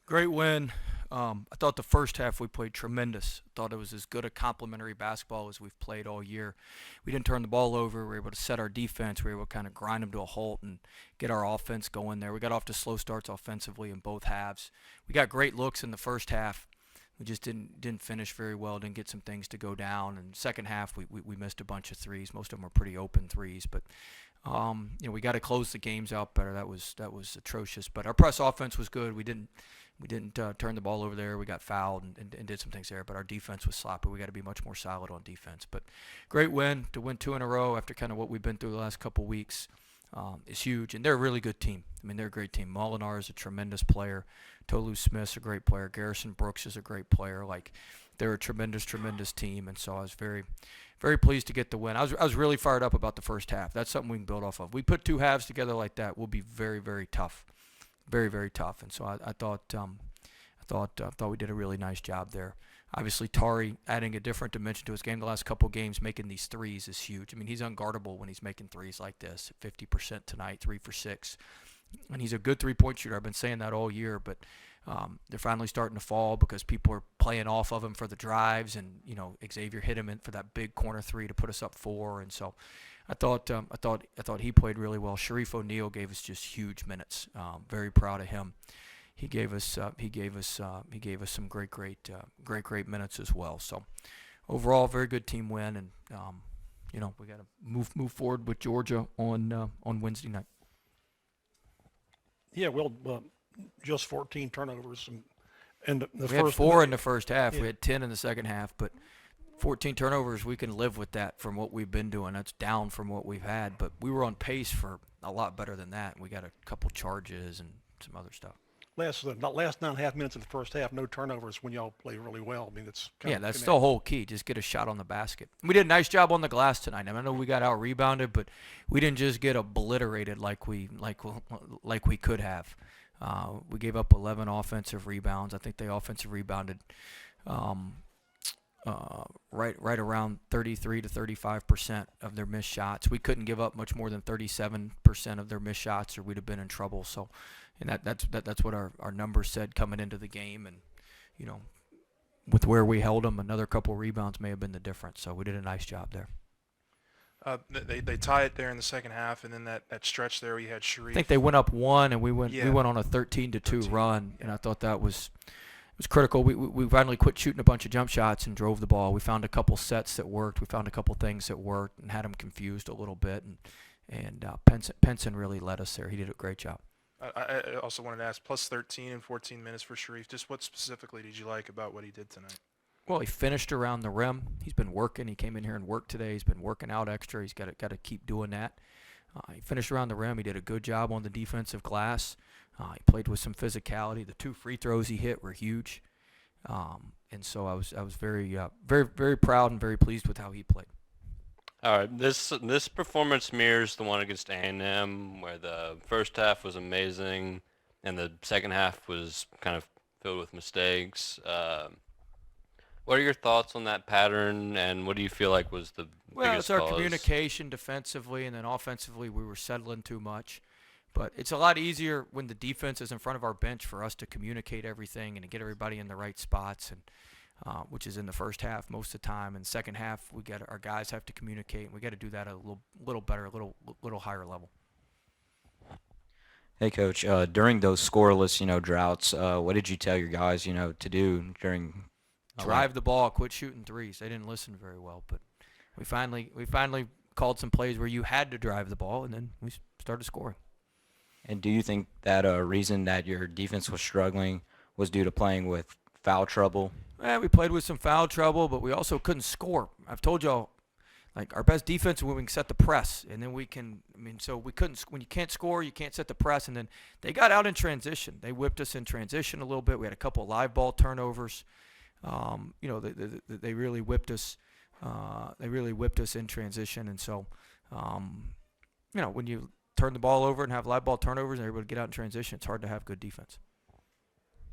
Great win. I thought the first half we played tremendous. I thought it was as good a complimentary basketball as we've played all year. We didn't turn the ball over. We were able to set our defense. We were able to kind of grind them to a halt and get our offense going there. We got off to slow starts offensively in both halves. We got great looks in the first half. We just didn't finish very well. Didn't get some things to go down. And second half we missed a bunch of threes. Most of them were pretty open threes, but we got to close the games out better. That was atrocious. But our press offense was good. We didn't turn the ball over there. We got fouled and did some things there, but our defense was sloppy. We got to be much more solid on defense. But great win to win two in a row after kind of what we've been through the last couple weeks is huge. And they're a really good team. I mean, they're a great team. Molinar is a tremendous player. Tolu Smith's a great player. Garrison Brooks is a great player. Like, they're a tremendous team. And so I was very, very pleased to get the win. I was really fired up about the first half. That's something we can build off of. We put two halves together like that, we'll be very, very tough. Very, very tough. And so I thought we did a really nice job there. Obviously, Tari adding a different dimension to his game the last couple games, making these threes is huge. I mean, he's unguardable when he's making threes like this. 50% tonight, 3 for 6, and he's a good three-point shooter. I've been saying that all year, but they're finally starting to fall because people are playing off of him for the drives, and Xavier hit him in for that big corner three to put us up 4, and so I thought he played really well. Sharif O'Neal gave us just huge minutes. Very proud of him. He gave us some great minutes as well. So overall, very good team win, and we got to move forward with Georgia on Wednesday night. Yeah, well, just 14 turnovers and the We had first. 4 in the first half. Yeah. We had 10 in the second half, but 14 turnovers, we can live with that from what we've been doing. That's down from what we've had, but we were on pace for a lot better than that. We got a couple charges and some other stuff. Last 9.5 minutes of the first half, no turnovers when y'all play really well. I mean, that's kind Yeah, of that's connect. the whole key. Just get a shot on the basket. We did a nice job on the glass tonight. I know we got out rebounded, but we didn't just get obliterated like we could have. We gave up 11 offensive rebounds. I think they offensive rebounded um, right around 33 to 35% of their missed shots. We couldn't give up much more than 37% of their missed shots, or we'd have been in trouble. So, and that's what our numbers said coming into the game, and you know, with where we held them, another couple rebounds may have been the difference. So we did a nice job there. They tie it there in the second half, and then that stretch there we had I Sharif. think they went up one, and we went Yeah. on a 13-2 13, run, and yeah. I thought that was critical. We finally quit shooting a bunch of jump shots and drove the ball. We found a couple sets that worked. We found a couple things that worked and had them confused a little bit. And Pinson really led us there. He did a great job. I also wanted to ask, plus 13 and 14 minutes for Sharif. Just what specifically did you like about what he did tonight? Well, he finished around the rim. He's been working. He came in here and worked today. He's been working out extra. He's got to keep doing that. He finished around the rim. He did a good job on the defensive glass. He played with some physicality. The 2 free throws he hit were huge. And so I was very proud and very pleased with how he played. All right, this performance mirrors the one against A&M, where the first half was amazing, and the second half was kind of filled with mistakes. What are your thoughts on that pattern, and what do you feel like was the Well, biggest it's our cause? communication defensively, and then offensively we were settling too much. But it's a lot easier when the defense is in front of our bench for us to communicate everything and to get everybody in the right spots, and which is in the first half most of the time. In the second half, our guys have to communicate, and we got to do that at a little better, a little higher level. Hey, Coach. During those scoreless, droughts, what did you tell your guys, to do during? Drive the ball, quit shooting threes. They didn't listen very well, but we finally called some plays where you had to drive the ball, and then we started scoring. And do you think that a reason that your defense was struggling was due to playing with foul trouble? We played with some foul trouble, but we also couldn't score. I've told y'all, like, our best defense is when we can set the press, and then we can. I mean, so we couldn't. When you can't score, you can't set the press, and then they got out in transition. They whipped us in transition a little bit. We had a couple of live ball turnovers. They really whipped us. They really whipped us in transition, and so, when you turn the ball over and have live ball turnovers and everybody get out in transition, it's hard to have good defense.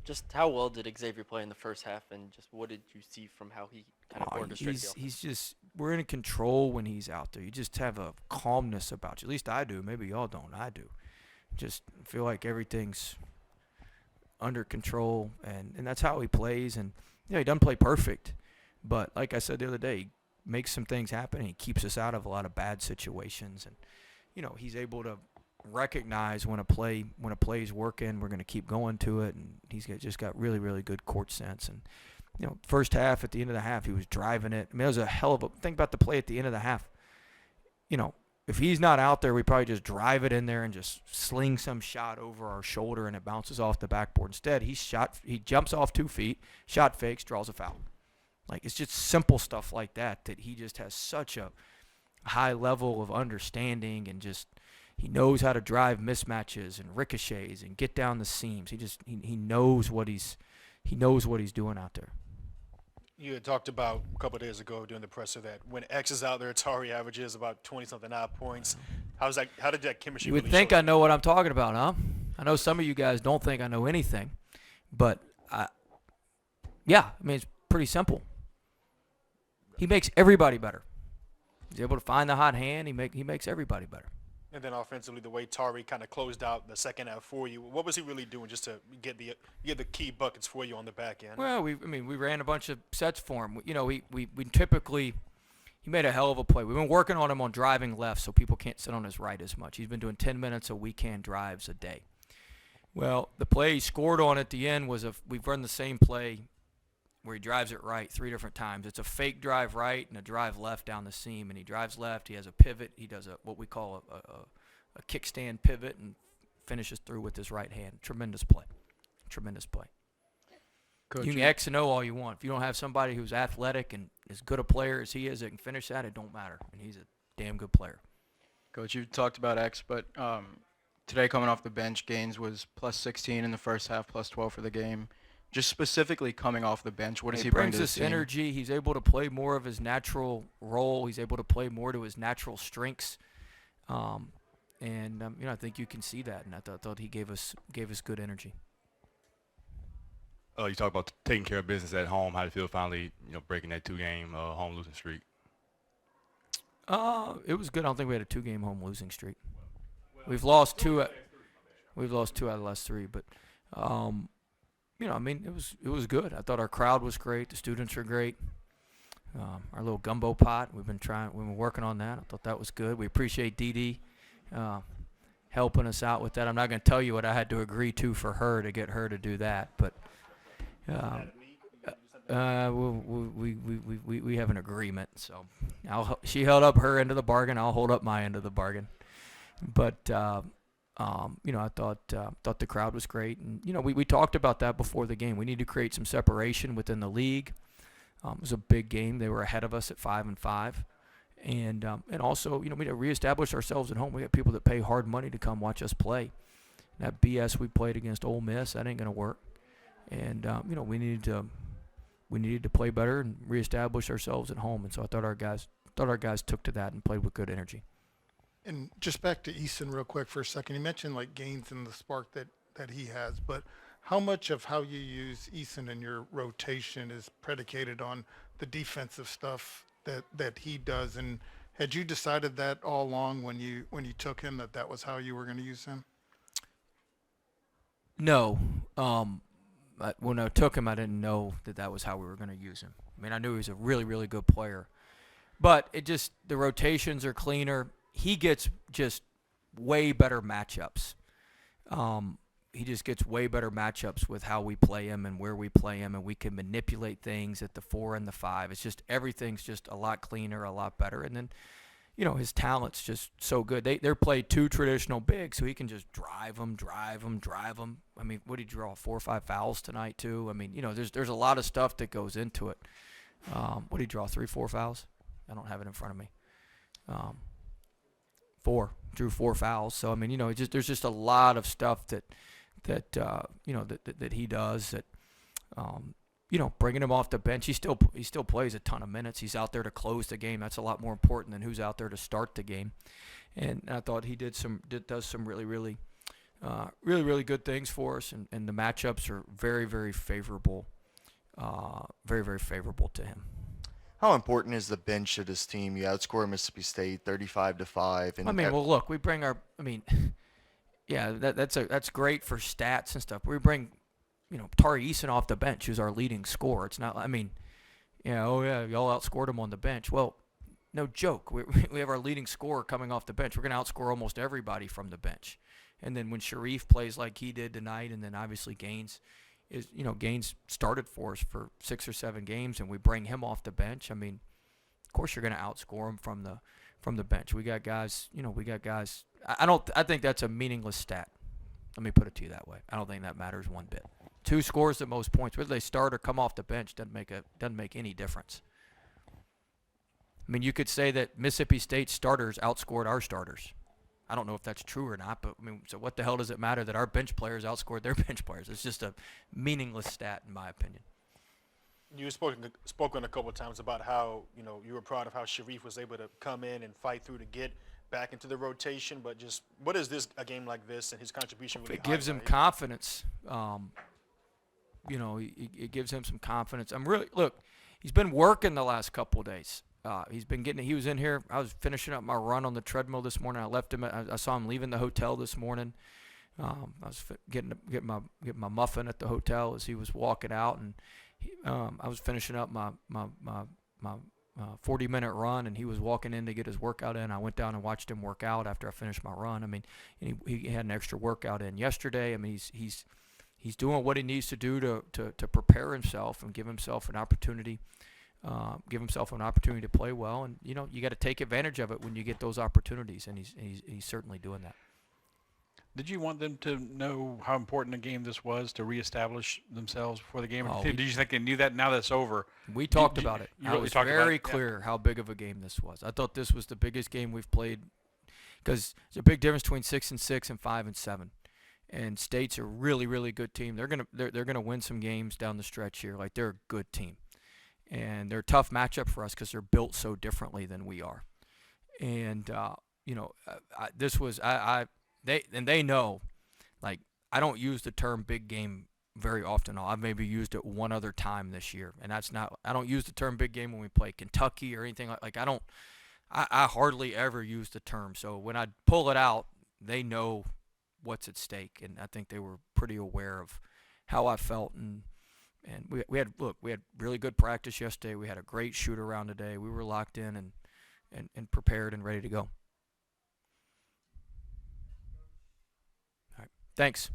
Just how well did Xavier play in the first half, and just what did you see from how he kind of orchestrated the offense? He's just, we're in control when he's out there. You just have a calmness about you. At least I do. Maybe y'all don't. I do. Just feel like everything's under control, and that's how he plays. And he doesn't play perfect, but like I said the other day, he makes some things happen. And he keeps us out of a lot of bad situations, and he's able to recognize when a play's working, we're going to keep going to it, and he's just got really, really good court sense. And first half, at the end of the half, he was driving it. I mean, it was a hell of a think about the play at the end of the half. If he's not out there, we probably just drive it in there and just sling some shot over our shoulder, and it bounces off the backboard. Instead, he jumps off 2 feet, shot fakes, draws a foul. Like, it's just simple stuff like that he just has such a high level of understanding, and just he knows how to drive mismatches and ricochets and get down the seams. He knows what he's doing out there. You had talked about a couple of days ago during the presser that when X is out there, Tari averages about 20-something odd points. How did that chemistry You would really think show? I know what I'm talking about, huh? I know some of you guys don't think I know anything, but it's pretty simple. He makes everybody better. He's able to find the hot hand. He makes everybody better. And then offensively, the way Tari kind of closed out the second half for you, what was he really doing just to get the key buckets for you on the back end? Well, we ran a bunch of sets for him. We typically he made a hell of a play. We've been working on him on driving left, so people can't sit on his right as much. He's been doing 10 minutes of weekend drives a day. Well, the play he scored on at the end was we've run the same play where he drives it right 3 different times. It's a fake drive right and a drive left down the seam, and he drives left. He has a pivot. He does what we call a kickstand pivot and finishes through with his right hand. Tremendous play. Tremendous play. Coach, You can X and O all you want. If you don't have somebody who's athletic and as good a player as he is that can finish that, it don't matter. And he's a damn good player. Coach, you talked about X, but today coming off the bench, Gaines was plus 16 in the first half, plus 12 for the game. Just specifically coming off the bench, what does he bring brings to the this team? energy. He's able to play more of his natural role. He's able to play more to his natural strengths. I think you can see that, and I thought he gave us good energy. You talk about taking care of business at home. How do you feel finally, breaking that 2-game home losing streak? It was good. I don't think we had a 2-game home losing streak. We've lost 2. We've lost 2 out of the last 3, but it was good. I thought our crowd was great. The students were great. Our little gumbo pot, we've been working on that. I thought that was good. We appreciate Dee Dee helping us out with that. I'm not going to tell you what I had to agree to for her to get her to do that, but we have an agreement. So she held up her end of the bargain. I'll hold up my end of the bargain. But I thought the crowd was great, and we talked about that before the game. We need to create some separation within the league. It was a big game. They were ahead of us at 5-5, and also we need to reestablish ourselves at home. We got people that pay hard money to come watch us play. That BS we played against Ole Miss, that ain't gonna work. And we needed to play better and reestablish ourselves at home. And so I thought our guys took to that and played with good energy. And just back to Eason real quick for a second. You mentioned like Gaines and the spark that he has, but how much of how you use Eason in your rotation is predicated on the defensive stuff that he does? And had you decided that all along when you took him that was how you were going to use him? No. When I took him, I didn't know that was how we were going to use him. I mean, I knew he was a really, really good player. But the rotations are cleaner. He gets just way better matchups. He just gets way better matchups with how we play him and where we play him, and we can manipulate things at the 4 and the 5. It's just everything's just a lot cleaner, a lot better. And then, his talent's just so good. They're played 2 traditional bigs, so he can just drive them. I mean, what did he draw? 4 or 5 fouls tonight too. I mean, there's a lot of stuff that goes into it. What did he draw? 3, 4 fouls? I don't have it in front of me. 4. Drew 4 fouls. So I mean, there's just a lot of stuff that he does that. Bringing him off the bench, he still plays a ton of minutes. He's out there to close the game. That's a lot more important than who's out there to start the game. And I thought he does some really, really, really, really good things for us. And the matchups are very, very favorable, very, very favorable to him. How important is the bench to this team? You outscore Mississippi State 35-5. And Look, we bring our. Yeah, that's great for stats and stuff. We bring Tari Eason off the bench, who's our leading scorer. It's not. I mean, oh yeah, y'all outscored him on the bench. Well, no joke. We have our leading scorer coming off the bench. We're going to outscore almost everybody from the bench. And then when Sharif plays like he did tonight, and then obviously Gaines Gaines started for us for 6 or 7 games, and we bring him off the bench. I mean, of course you're going to outscore him from the bench. We got guys. I think that's a meaningless stat. Let me put it to you that way. I don't think that matters one bit. 2 scores the most points, whether they start or come off the bench, doesn't make any difference. I mean, you could say that Mississippi State starters outscored our starters. I don't know if that's true or not, but I mean, so what the hell does it matter that our bench players outscored their bench players? It's just a meaningless stat, in my opinion. You spoken a couple of times about how you were proud of how Sharif was able to come in and fight through to get back into the rotation. But just what is a game like this and his contribution really It gives him highlight? confidence. It gives him some confidence. He's been working the last couple of days. He was in here. I was finishing up my run on the treadmill this morning. I left him. I saw him leaving the hotel this morning. I was getting my muffin at the hotel as he was walking out, and I was finishing up my 40-minute run, and he was walking in to get his workout in. I went down and watched him work out after I finished my run. I mean, and he had an extra workout in yesterday. I mean, he's doing what he needs to do to prepare himself and give himself an opportunity. To play well, and you got to take advantage of it when you get those opportunities, and he's certainly doing that. Did you want them to know how important a game this was to reestablish themselves before the game? Oh, Did you think they knew that now that it's over? We talked about it. You I really was talked about very it? Yeah. clear how big of a game this was. I thought this was the biggest game we've played because there's a big difference between 6-6 and 5-7. And State's a really, really good team. They're gonna win some games down the stretch here. Like, they're a good team. And they're a tough matchup for us because they're built so differently than we are. And they know, like, I don't use the term big game very often. I've maybe used it one other time this year, and I don't use the term big game when we play Kentucky or anything like. I hardly ever use the term. So when I pull it out, they know what's at stake, and I think they were pretty aware of how I felt. And we had really good practice yesterday. We had a great shoot around today. We were locked in and prepared and ready to go. All right. Thanks.